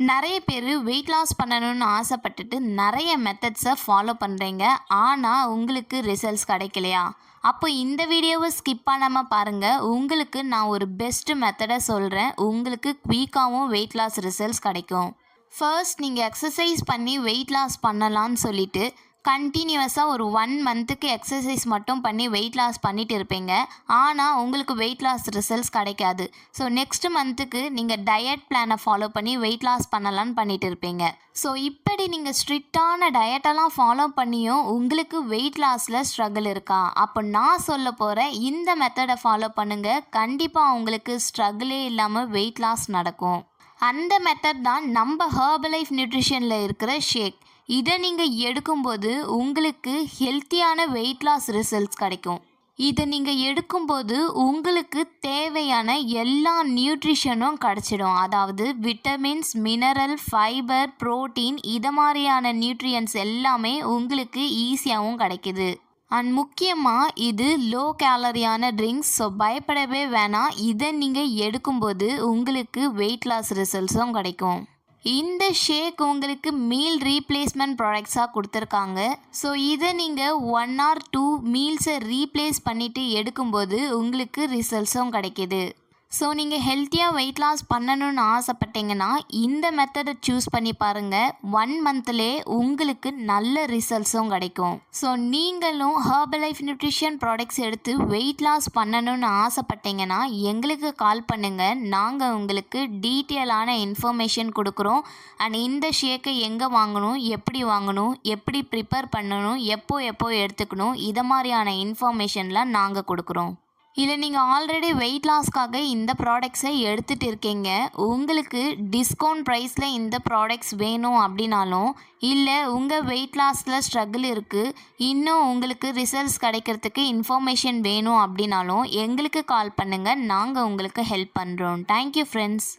நிறைய பேர் weight loss பண்ணணும்னு ஆசைப்பட்டுட்டு நிறைய மெத்தட்ஸை ஃபாலோ பண்ணுறீங்க. ஆனால் உங்களுக்கு ரிசல்ட்ஸ் கிடைக்கலையா? அப்போ இந்த வீடியோவை ஸ்கிப் பண்ணாமல் பாருங்கள். உங்களுக்கு நான் ஒரு பெஸ்ட்டு மெத்தடை சொல்கிறேன். உங்களுக்கு குயிக்காகவும் வெயிட் லாஸ் ரிசல்ட்ஸ் கிடைக்கும். ஃபர்ஸ்ட் நீங்கள் எக்ஸசைஸ் பண்ணி வெயிட் லாஸ் பண்ணலான்னு சொல்லிட்டு கண்டினியூஸாக ஒரு 1 மந்த்துக்கு எக்ஸசைஸ் மட்டும் பண்ணி வெயிட் லாஸ் பண்ணிட்டு இருப்பீங்க. ஆனால் உங்களுக்கு வெயிட் லாஸ் ரிசல்ட்ஸ் கிடைக்காது. ஸோ நெக்ஸ்ட் மந்த்துக்கு நீங்கள் டயட் பிளானை ஃபாலோ பண்ணி வெயிட் லாஸ் பண்ணலான்னு பண்ணிட்டு இருப்பீங்க. ஸோ இப்படி நீங்கள் ஸ்ட்ரிக்டான டயட்டெல்லாம் ஃபாலோ பண்ணியும் உங்களுக்கு வெயிட் லாஸில் ஸ்ட்ரகிள் இருக்கா? அப்போ நான் சொல்ல போகிற இந்த மெத்தடை ஃபாலோ பண்ணுங்கள். கண்டிப்பாக உங்களுக்கு ஸ்ட்ரகிளே இல்லாமல் வெயிட் லாஸ் நடக்கும். அந்த மெத்தட் தான் நம்ம ஹெர்பலைஃப் நியூட்ரிஷனில் இருக்கிற ஷேக். இதை நீங்கள் எடுக்கும்போது உங்களுக்கு ஹெல்த்தியான வெயிட் லாஸ் ரிசல்ட்ஸ் கிடைக்கும். இதை நீங்கள் எடுக்கும்போது உங்களுக்கு தேவையான எல்லா நியூட்ரிஷனும் கிடச்சிடும். அதாவது விட்டமின்ஸ், மினரல், ஃபைபர், புரோட்டீன் இது மாதிரியான நியூட்ரியன்ஸ் எல்லாமே உங்களுக்கு ஈஸியாகவும் கிடைக்கிது. அண்ட் முக்கியமாக இது லோ கேலரியான ட்ரிங்க்ஸ். ஸோ பயப்படவே வேணாம். இதை நீங்கள் எடுக்கும்போது உங்களுக்கு வெயிட் லாஸ் ரிசல்ட்ஸும் கிடைக்கும். இந்த ஷேக் உங்களுக்கு மீல் ரீப்ளேஸ்மெண்ட் ப்ராடக்ட்ஸாக கொடுத்துருக்காங்க. ஸோ இதை நீங்கள் 1 or 2 மீல்ஸை ரீப்ளேஸ் பண்ணிவிட்டு எடுக்கும்போது உங்களுக்கு ரிசல்ட்ஸும் கிடைக்கிது. ஸோ நீங்கள் ஹெல்த்தியாக வெயிட் லாஸ் பண்ணணும்னு ஆசைப்பட்டீங்கன்னா இந்த மெத்தடை சூஸ் பண்ணி பாருங்கள். 1 மந்த்லேயே உங்களுக்கு நல்ல ரிசல்ட்ஸும் கிடைக்கும். ஸோ நீங்களும் ஹெர்பலைஃப் நியூட்ரிஷன் ப்ராடக்ட்ஸ் எடுத்து வெயிட் லாஸ் பண்ணணும்னு ஆசைப்பட்டீங்கன்னா எங்களுக்கு கால் பண்ணுங்கள். நாங்கள் உங்களுக்கு டீட்டெயிலான இன்ஃபர்மேஷன் கொடுக்குறோம். அண்ட் இந்த ஷேக்கை எங்கே வாங்கணும், எப்படி ப்ரிப்பேர் பண்ணணும், எப்போ எடுத்துக்கணும், இதை மாதிரியான இன்ஃபர்மேஷன்லாம் நாங்கள் கொடுக்குறோம். இல்லை நீங்கள் ஆல்ரெடி வெயிட் லாஸ்க்காக இந்த ப்ராடக்ட்ஸை எடுத்துகிட்டு இருக்கீங்க, உங்களுக்கு டிஸ்கவுண்ட் ப்ரைஸில் இந்த ப்ராடக்ட்ஸ் வேணும் அப்படின்னாலும், இல்லை உங்கள் வெயிட் லாஸில் ஸ்ட்ரகிள் இருக்குது, இன்னும் உங்களுக்கு ரிசல்ட்ஸ் கிடைக்கிறதுக்கு இன்ஃபர்மேஷன் வேணும் அப்படின்னாலும் எங்களுக்கு கால் பண்ணுங்கள். நாங்கள் உங்களுக்கு ஹெல்ப் பண்ணுறோம். Thank you friends.